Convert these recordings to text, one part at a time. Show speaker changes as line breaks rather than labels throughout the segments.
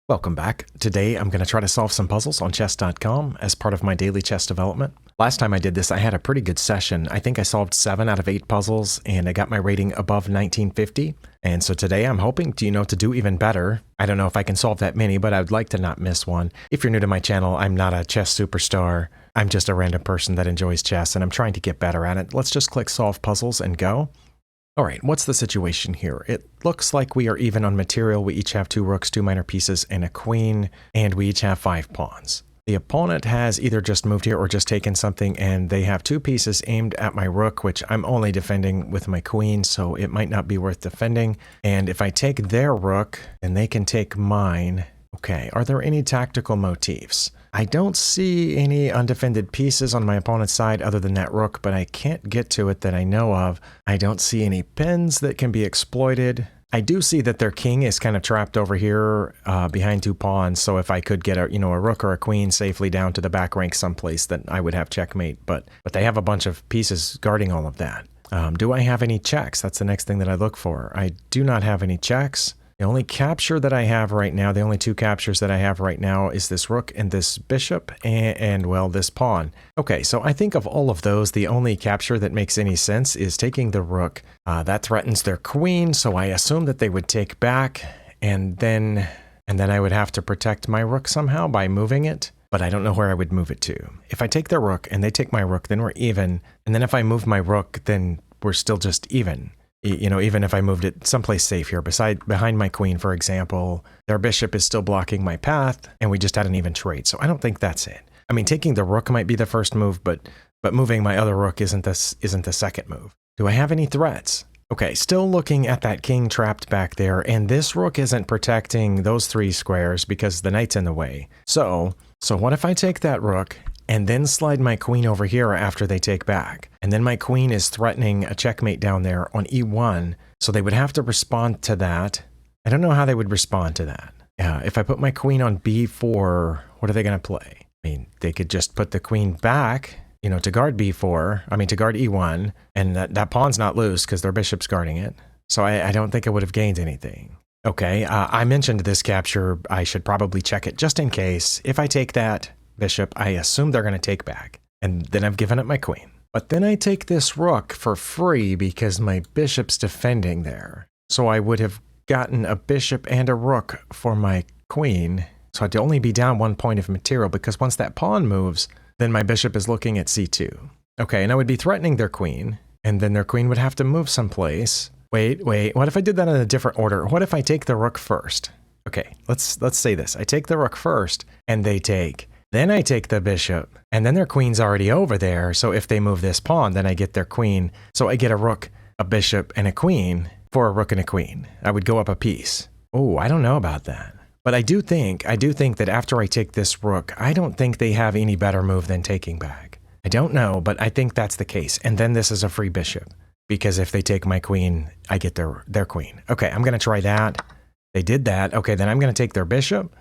Welcome back. Today I'm going to try to solve some puzzles on chess.com as part of my daily chess development. Last time I did this, I had a pretty good session. I think I solved 7 out of 8 puzzles and I got my rating above 1950. And so today I'm hoping to do even better. I don't know if I can solve that many, but I would like to not miss one. If you're new to my channel, I'm not a chess superstar. I'm just a random person that enjoys chess and I'm trying to get better at it. Let's just click solve puzzles and go. All right, what's the situation here? It looks like we are even on material. We each have 2 rooks, 2 minor pieces, and a queen, and we each have 5 pawns. The opponent has either just moved here or just taken something, and they have 2 pieces aimed at my rook, which I'm only defending with my queen, so it might not be worth defending. And if I take their rook, then they can take mine. Okay, are there any tactical motifs? I don't see any undefended pieces on my opponent's side other than that rook, but I can't get to it that I know of. I don't see any pins that can be exploited. I do see that their king is kind of trapped over here behind 2 pawns, so if I could get a rook or a queen safely down to the back rank someplace, then I would have checkmate, but they have a bunch of pieces guarding all of that. Do I have any checks? That's the next thing that I look for. I do not have any checks. The only capture that I have right now, the only 2 captures that I have right now is this rook and this bishop and well, this pawn. Okay, so I think of all of those, the only capture that makes any sense is taking the rook. That threatens their queen, so I assume that they would take back, and then I would have to protect my rook somehow by moving it. But I don't know where I would move it to. If I take their rook and they take my rook, then we're even. And then if I move my rook, then we're still just even. Even if I moved it someplace safe here, behind my queen, for example, their bishop is still blocking my path, and we just had an even trade. So I don't think that's it. I mean, taking the rook might be the first move, but moving my other rook isn't the second move. Do I have any threats? Okay, still looking at that king trapped back there, and this rook isn't protecting those 3 squares because the knight's in the way. So what if I take that rook and then slide my queen over here after they take back? And then my queen is threatening a checkmate down there on e1, so they would have to respond to that. I don't know how they would respond to that. If I put my queen on b4, what are they going to play? I mean, they could just put the queen back, to guard b4, to guard e1, and that pawn's not loose because their bishop's guarding it. So I don't think I would have gained anything. Okay, I mentioned this capture. I should probably check it just in case. If I take that bishop, I assume they're going to take back, and then I've given up my queen. But then I take this rook for free because my bishop's defending there. So I would have gotten a bishop and a rook for my queen. So I'd only be down 1 point of material because once that pawn moves, then my bishop is looking at c2. Okay, and I would be threatening their queen, and then their queen would have to move someplace. Wait, what if I did that in a different order? What if I take the rook first? Okay, let's say this. I take the rook first, and they take. Then I take the bishop, and then their queen's already over there, so if they move this pawn, then I get their queen. So I get a rook, a bishop, and a queen for a rook and a queen. I would go up a piece. Oh, I don't know about that. But I do think that after I take this rook, I don't think they have any better move than taking back. I don't know, but I think that's the case. And then this is a free bishop, because if they take my queen, I get their queen. Okay, I'm going to try that. They did that. Okay, then I'm going to take their bishop.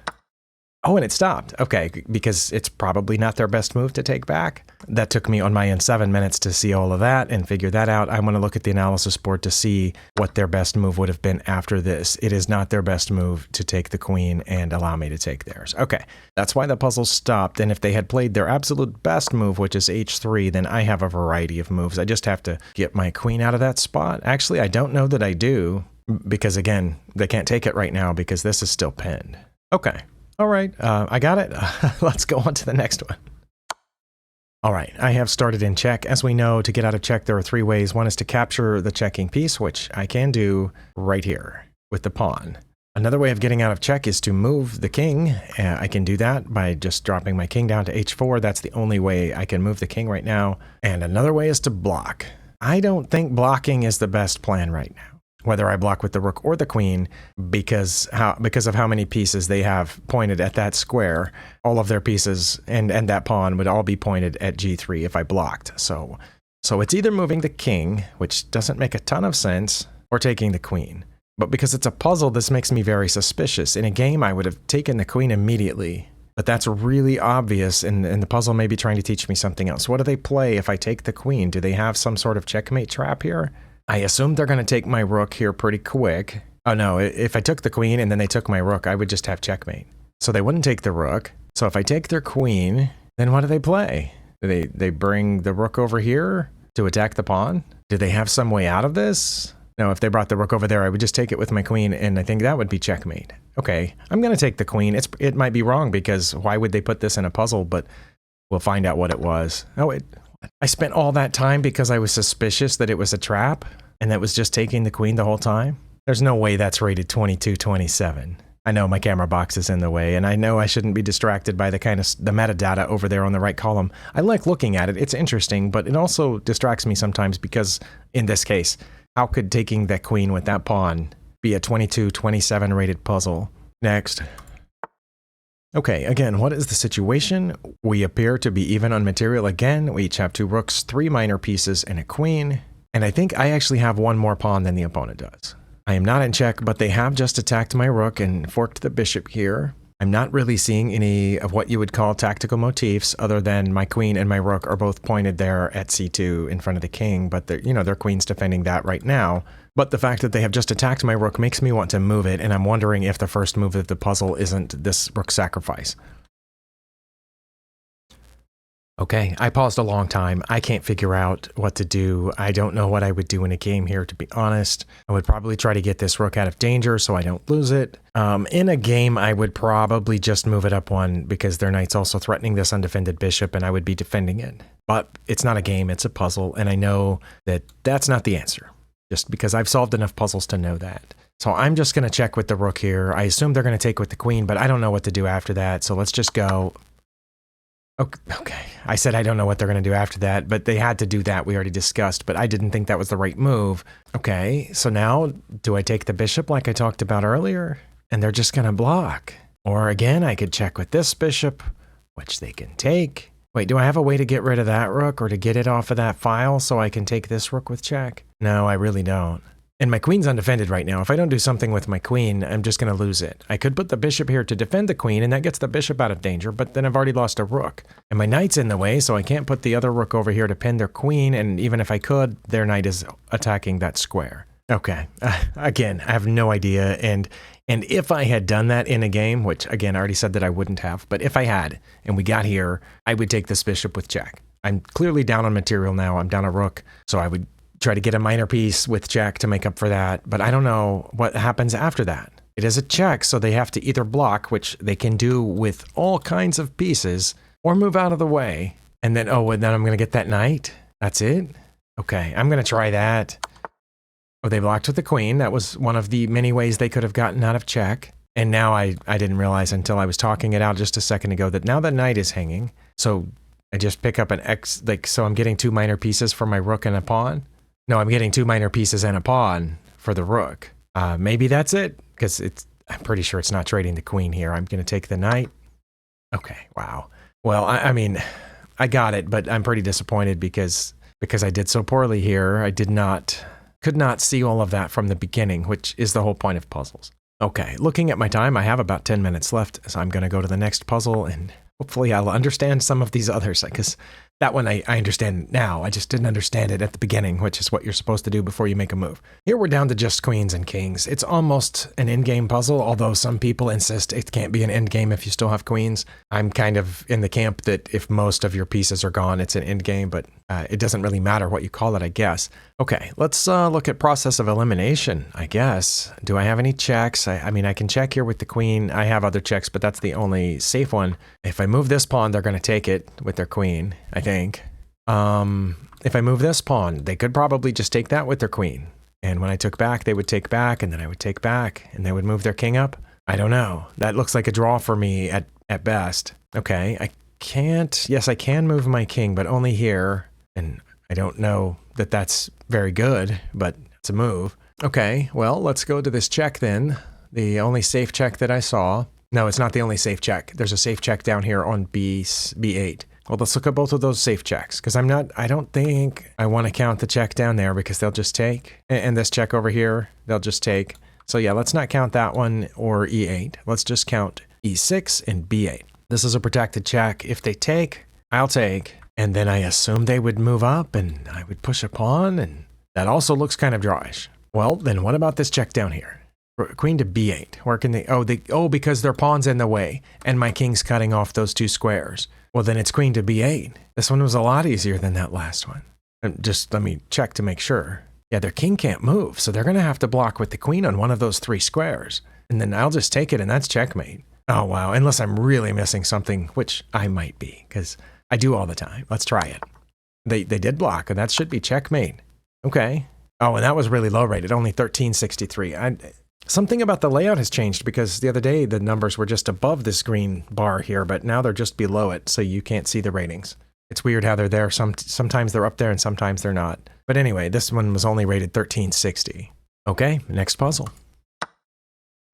Oh, and it stopped. Okay, because it's probably not their best move to take back. That took me on my end 7 minutes to see all of that and figure that out. I want to look at the analysis board to see what their best move would have been after this. It is not their best move to take the queen and allow me to take theirs. Okay, that's why the puzzle stopped. And if they had played their absolute best move, which is h3, then I have a variety of moves. I just have to get my queen out of that spot. Actually, I don't know that I do, because again, they can't take it right now because this is still pinned. Okay. All right, I got it. Let's go on to the next one. All right, I have started in check. As we know, to get out of check, there are 3 ways. One is to capture the checking piece, which I can do right here with the pawn. Another way of getting out of check is to move the king. I can do that by just dropping my king down to h4. That's the only way I can move the king right now. And another way is to block. I don't think blocking is the best plan right now, whether I block with the rook or the queen, because of how many pieces they have pointed at that square. All of their pieces and that pawn would all be pointed at g3 if I blocked. So it's either moving the king, which doesn't make a ton of sense, or taking the queen. But because it's a puzzle, this makes me very suspicious. In a game, I would have taken the queen immediately. But that's really obvious, and the puzzle may be trying to teach me something else. What do they play if I take the queen? Do they have some sort of checkmate trap here? I assume they're going to take my rook here pretty quick, Oh no, if I took the queen and then they took my rook, I would just have checkmate. So they wouldn't take the rook. So if I take their queen, then what do they play? Do they bring the rook over here to attack the pawn? Do they have some way out of this? No, if they brought the rook over there, I would just take it with my queen, and I think that would be checkmate. Okay, I'm going to take the queen. It might be wrong, because why would they put this in a puzzle? But we'll find out what it was. Oh, I spent all that time because I was suspicious that it was a trap, and that was just taking the queen the whole time? There's no way that's rated 2227. I know my camera box is in the way, and I know I shouldn't be distracted by the metadata over there on the right column. I like looking at it. It's interesting, but it also distracts me sometimes because, in this case, how could taking that queen with that pawn be a 2227 rated puzzle? Next. Okay, again, what is the situation? We appear to be even on material again. We each have 2 rooks, 3 minor pieces, and a queen. And I think I actually have 1 more pawn than the opponent does. I am not in check, but they have just attacked my rook and forked the bishop here. I'm not really seeing any of what you would call tactical motifs, other than my queen and my rook are both pointed there at c2 in front of the king, but their queen's defending that right now. But the fact that they have just attacked my rook makes me want to move it, and I'm wondering if the first move of the puzzle isn't this rook sacrifice. Okay, I paused a long time. I can't figure out what to do. I don't know what I would do in a game here, to be honest. I would probably try to get this rook out of danger so I don't lose it. In a game, I would probably just move it up 1 because their knight's also threatening this undefended bishop and I would be defending it. But it's not a game, it's a puzzle, and I know that that's not the answer, just because I've solved enough puzzles to know that. So I'm just going to check with the rook here. I assume they're going to take with the queen, but I don't know what to do after that, so let's just go. Okay, I said I don't know what they're going to do after that, but they had to do that, we already discussed, but I didn't think that was the right move. Okay, so now, do I take the bishop like I talked about earlier? And they're just going to block. Or again, I could check with this bishop, which they can take. Wait, do I have a way to get rid of that rook or to get it off of that file so I can take this rook with check? No, I really don't. And my queen's undefended right now. If I don't do something with my queen, I'm just going to lose it. I could put the bishop here to defend the queen, and that gets the bishop out of danger, but then I've already lost a rook. And my knight's in the way, so I can't put the other rook over here to pin their queen, and even if I could, their knight is attacking that square. Okay, again, I have no idea, and if I had done that in a game, which again, I already said that I wouldn't have, but if I had, and we got here, I would take this bishop with check. I'm clearly down on material now. I'm down a rook, so I would try to get a minor piece with check to make up for that, but I don't know what happens after that. It is a check, so they have to either block, which they can do with all kinds of pieces, or move out of the way. And then, and then I'm going to get that knight? That's it? Okay, I'm going to try that. Oh, they blocked with the queen. That was one of the many ways they could have gotten out of check. And now I didn't realize until I was talking it out just a second ago that now the knight is hanging. So I just pick up an X, so I'm getting 2 minor pieces for my rook and a pawn? No, I'm getting 2 minor pieces and a pawn for the rook. Maybe that's it, because I'm pretty sure it's not trading the queen here. I'm going to take the knight. Okay, wow. Well, I mean, I got it, but I'm pretty disappointed because I did so poorly here. I could not see all of that from the beginning, which is the whole point of puzzles. Okay, looking at my time, I have about 10 minutes left, so I'm going to go to the next puzzle, and hopefully I'll understand some of these others, because that one I understand now. I just didn't understand it at the beginning, which is what you're supposed to do before you make a move. Here we're down to just queens and kings. It's almost an endgame puzzle, although some people insist it can't be an endgame if you still have queens. I'm kind of in the camp that if most of your pieces are gone, it's an endgame, but it doesn't really matter what you call it, I guess. Okay, let's look at process of elimination, I guess. Do I have any checks? I mean, I can check here with the queen. I have other checks, but that's the only safe one. If I move this pawn, they're going to take it with their queen, I think. If I move this pawn, they could probably just take that with their queen. And when I took back, they would take back, and then I would take back, and they would move their king up. I don't know. That looks like a draw for me at best. Okay, I can't. Yes, I can move my king, but only here. And I don't know that that's very good, but it's a move. Okay, well, let's go to this check then. The only safe check that I saw. No, it's not the only safe check. There's a safe check down here on B8. Well, let's look at both of those safe checks, because I don't think I want to count the check down there because they'll just take. And this check over here, they'll just take. So yeah, let's not count that one or E8. Let's just count E6 and B8. This is a protected check. If they take, I'll take. And then I assume they would move up and I would push a pawn, and that also looks kind of drawish. Well, then what about this check down here? Queen to b8. Where can they? Oh, because their pawn's in the way, and my king's cutting off those 2 squares. Well, then it's queen to b8. This one was a lot easier than that last one. Just let me check to make sure. Yeah, their king can't move, so they're going to have to block with the queen on one of those 3 squares. And then I'll just take it, and that's checkmate. Oh, wow. Unless I'm really missing something, which I might be, because I do all the time. Let's try it. They did block, and that should be checkmate. Okay. Oh, and that was really low rated, only 1363. Something about the layout has changed, because the other day the numbers were just above this green bar here, but now they're just below it, so you can't see the ratings. It's weird how they're there. Sometimes they're up there and sometimes they're not. But anyway, this one was only rated 1360. Okay, next puzzle.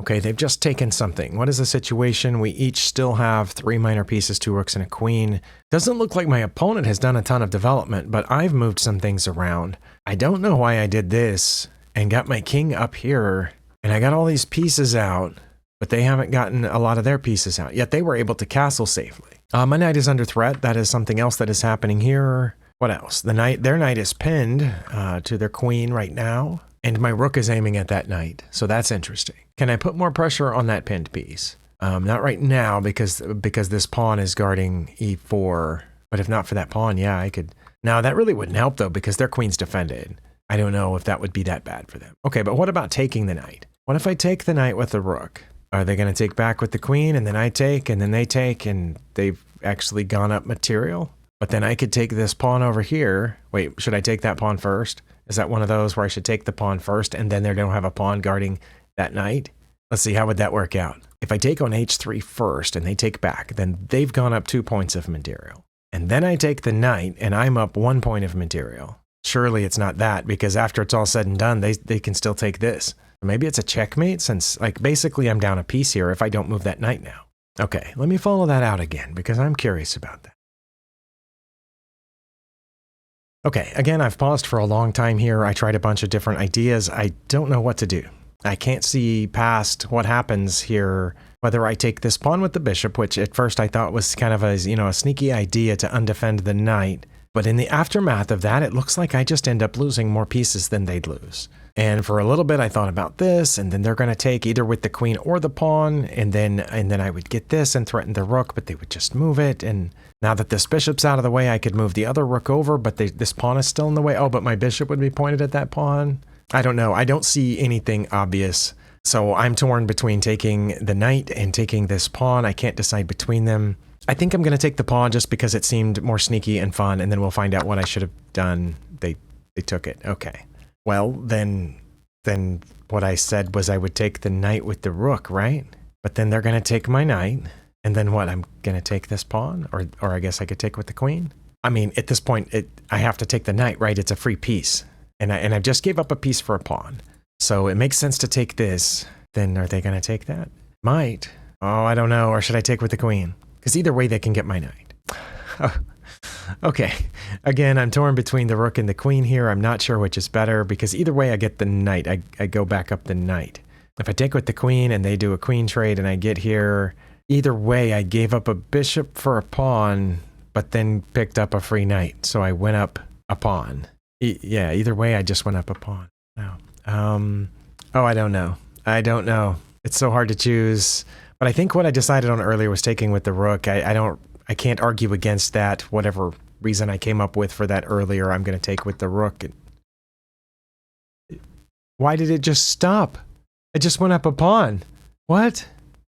Okay, they've just taken something. What is the situation? We each still have 3 minor pieces, 2 rooks, and a queen. Doesn't look like my opponent has done a ton of development, but I've moved some things around. I don't know why I did this and got my king up here, and I got all these pieces out, but they haven't gotten a lot of their pieces out, yet they were able to castle safely. My knight is under threat. That is something else that is happening here. What else? Their knight is pinned to their queen right now. And my rook is aiming at that knight, so that's interesting. Can I put more pressure on that pinned piece? Not right now, because this pawn is guarding e4. But if not for that pawn, yeah, I could. Now, that really wouldn't help, though, because their queen's defended. I don't know if that would be that bad for them. Okay, but what about taking the knight? What if I take the knight with the rook? Are they going to take back with the queen, and then I take, and then they take, and they've actually gone up material? But then I could take this pawn over here. Wait, should I take that pawn first? Is that one of those where I should take the pawn first and then they don't have a pawn guarding that knight? Let's see, how would that work out? If I take on h3 first and they take back, then they've gone up 2 points of material. And then I take the knight and I'm up 1 point of material. Surely it's not that, because after it's all said and done, they can still take this. Maybe it's a checkmate, since like basically I'm down a piece here if I don't move that knight now. Okay, let me follow that out again because I'm curious about that. Okay, again, I've paused for a long time here. I tried a bunch of different ideas. I don't know what to do. I can't see past what happens here, whether I take this pawn with the bishop, which at first I thought was kind of a sneaky idea to undefend the knight. But in the aftermath of that, it looks like I just end up losing more pieces than they'd lose. And for a little bit, I thought about this, and then they're going to take either with the queen or the pawn, and then I would get this and threaten the rook, but they would just move it. And now that this bishop's out of the way, I could move the other rook over, but this pawn is still in the way. Oh, but my bishop would be pointed at that pawn. I don't know. I don't see anything obvious. So I'm torn between taking the knight and taking this pawn. I can't decide between them. I think I'm going to take the pawn just because it seemed more sneaky and fun, and then we'll find out what I should have done. They took it. Okay. Well, then what I said was I would take the knight with the rook, right? But then they're going to take my knight, and then what? I'm going to take this pawn, or I guess I could take with the queen. I mean, at this point, I have to take the knight, right? It's a free piece, and I just gave up a piece for a pawn, so it makes sense to take this. Then are they going to take that? Might. Oh, I don't know. Or should I take with the queen? Because either way, they can get my knight. Okay, again, I'm torn between the rook and the queen here. I'm not sure which is better, because either way I get the knight. I go back up the knight. If I take with the queen and they do a queen trade and I get here, either way I gave up a bishop for a pawn, but then picked up a free knight. So I went up a pawn. Yeah, either way I just went up a pawn. No. Oh, I don't know. I don't know. It's so hard to choose. But I think what I decided on earlier was taking with the rook. I can't argue against that. Whatever reason I came up with for that earlier, I'm going to take with the rook. Why did it just stop? It just went up a pawn. What?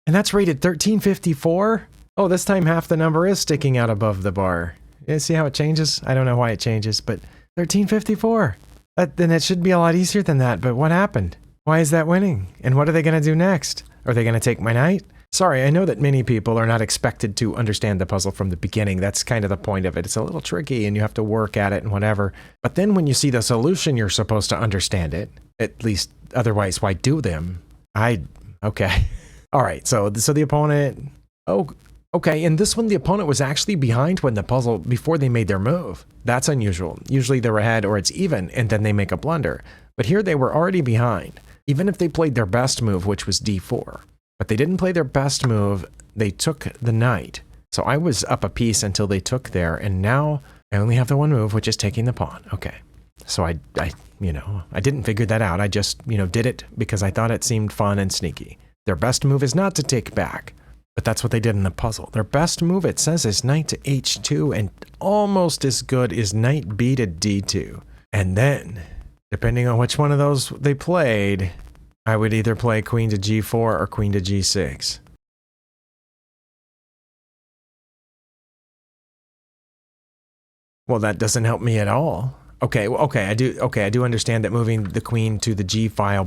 And that's rated 1354? Oh, this time half the number is sticking out above the bar. Yeah, see how it changes? I don't know why it changes, but 1354. Then it should be a lot easier than that, but what happened? Why is that winning? And what are they going to do next? Are they going to take my knight? Sorry, I know that many people are not expected to understand the puzzle from the beginning. That's kind of the point of it. It's a little tricky and you have to work at it and whatever. But then when you see the solution, you're supposed to understand it. At least, otherwise, why do them? Okay. All right, so the opponent... Oh, okay, in this one, the opponent was actually behind when the puzzle, before they made their move. That's unusual. Usually they're ahead or it's even, and then they make a blunder. But here they were already behind, even if they played their best move, which was d4. But they didn't play their best move. They took the knight. So I was up a piece until they took there, and now I only have the one move, which is taking the pawn. Okay. So I didn't figure that out. I just, did it because I thought it seemed fun and sneaky. Their best move is not to take back, but that's what they did in the puzzle. Their best move, it says, is knight to h2, and almost as good is knight b to d2. And then, depending on which one of those they played, I would either play queen to g4 or queen to g6. Well, that doesn't help me at all. Okay, I do understand that moving the queen to the g file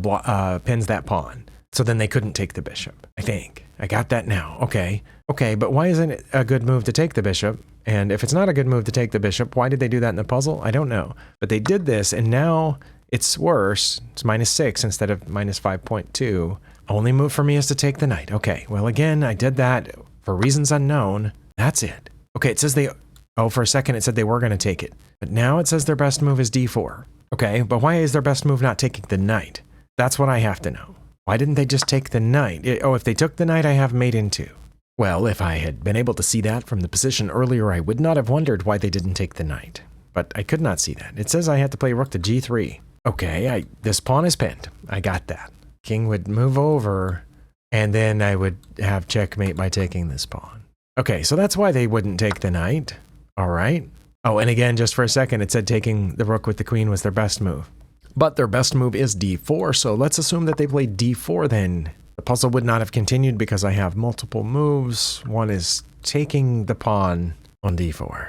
pins that pawn. So then they couldn't take the bishop, I think. I got that now. Okay, but why isn't it a good move to take the bishop? And if it's not a good move to take the bishop, why did they do that in the puzzle? I don't know. But they did this, and now it's worse. It's -6 instead of -5.2. Only move for me is to take the knight. Okay, well, again, I did that for reasons unknown. That's it. Okay, it says for a second it said they were going to take it. But now it says their best move is d4. Okay, but why is their best move not taking the knight? That's what I have to know. Why didn't they just take the knight? If they took the knight, I have mate in 2. Well, if I had been able to see that from the position earlier, I would not have wondered why they didn't take the knight. But I could not see that. It says I had to play rook to g3. Okay, this pawn is pinned. I got that. King would move over, and then I would have checkmate by taking this pawn. Okay, so that's why they wouldn't take the knight. All right. Oh, and again, just for a second, it said taking the rook with the queen was their best move. But their best move is d4, so let's assume that they played d4 then. The puzzle would not have continued because I have multiple moves. One is taking the pawn on d4.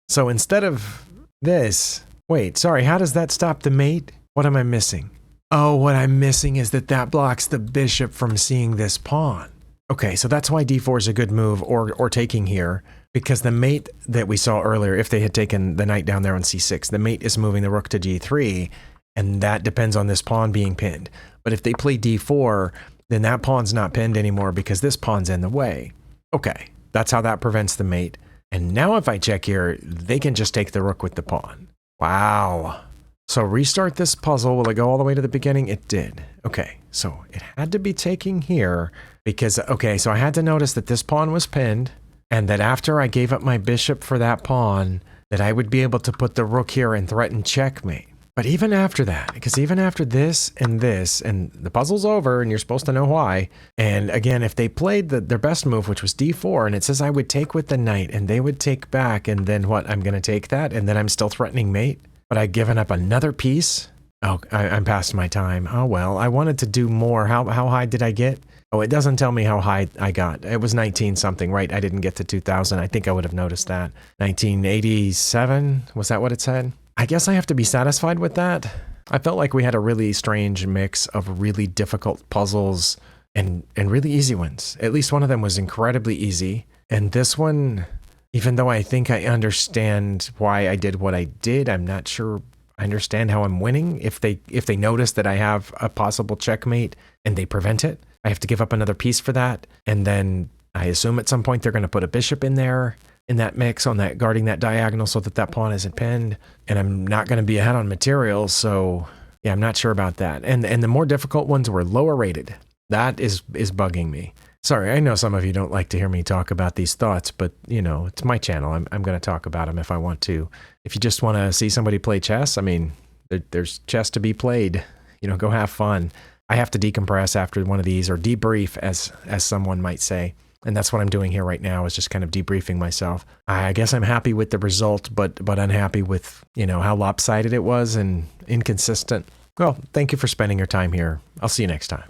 So instead of this... Wait, sorry, how does that stop the mate? What am I missing? Oh, what I'm missing is that blocks the bishop from seeing this pawn. Okay, so that's why d4 is a good move, or taking here, because the mate that we saw earlier, if they had taken the knight down there on c6, the mate is moving the rook to g3, and that depends on this pawn being pinned. But if they play d4, then that pawn's not pinned anymore because this pawn's in the way. Okay, that's how that prevents the mate. And now if I check here, they can just take the rook with the pawn. Wow. So restart this puzzle. Will it go all the way to the beginning? It did. Okay, so it had to be taking here because, okay, so I had to notice that this pawn was pinned and that after I gave up my bishop for that pawn, that I would be able to put the rook here and threaten checkmate. But even after that, because even after this, and the puzzle's over, and you're supposed to know why. And again, if they played their best move, which was d4, and it says I would take with the knight, and they would take back, and then what? I'm going to take that, and then I'm still threatening mate? But I've given up another piece? Oh, I'm past my time. Oh, well, I wanted to do more. How high did I get? Oh, it doesn't tell me how high I got. It was 19 something, right? I didn't get to 2000. I think I would have noticed that. 1987? Was that what it said? I guess I have to be satisfied with that. I felt like we had a really strange mix of really difficult puzzles and really easy ones. At least one of them was incredibly easy. And this one, even though I think I understand why I did what I did, I'm not sure I understand how I'm winning. If they notice that I have a possible checkmate and they prevent it, I have to give up another piece for that. And then I assume at some point they're going to put a bishop in there, in that mix, on that, guarding that diagonal so that pawn isn't pinned. And I'm not going to be ahead on materials, so yeah, I'm not sure about that. And the more difficult ones were lower rated. That is bugging me. Sorry, I know some of you don't like to hear me talk about these thoughts, but it's my channel. I'm going to talk about them if I want to. If you just want to see somebody play chess, I mean, there's chess to be played. Go have fun. I have to decompress after one of these, or debrief, as someone might say. And that's what I'm doing here right now, is just kind of debriefing myself. I guess I'm happy with the result, but unhappy with, how lopsided it was and inconsistent. Well, thank you for spending your time here. I'll see you next time.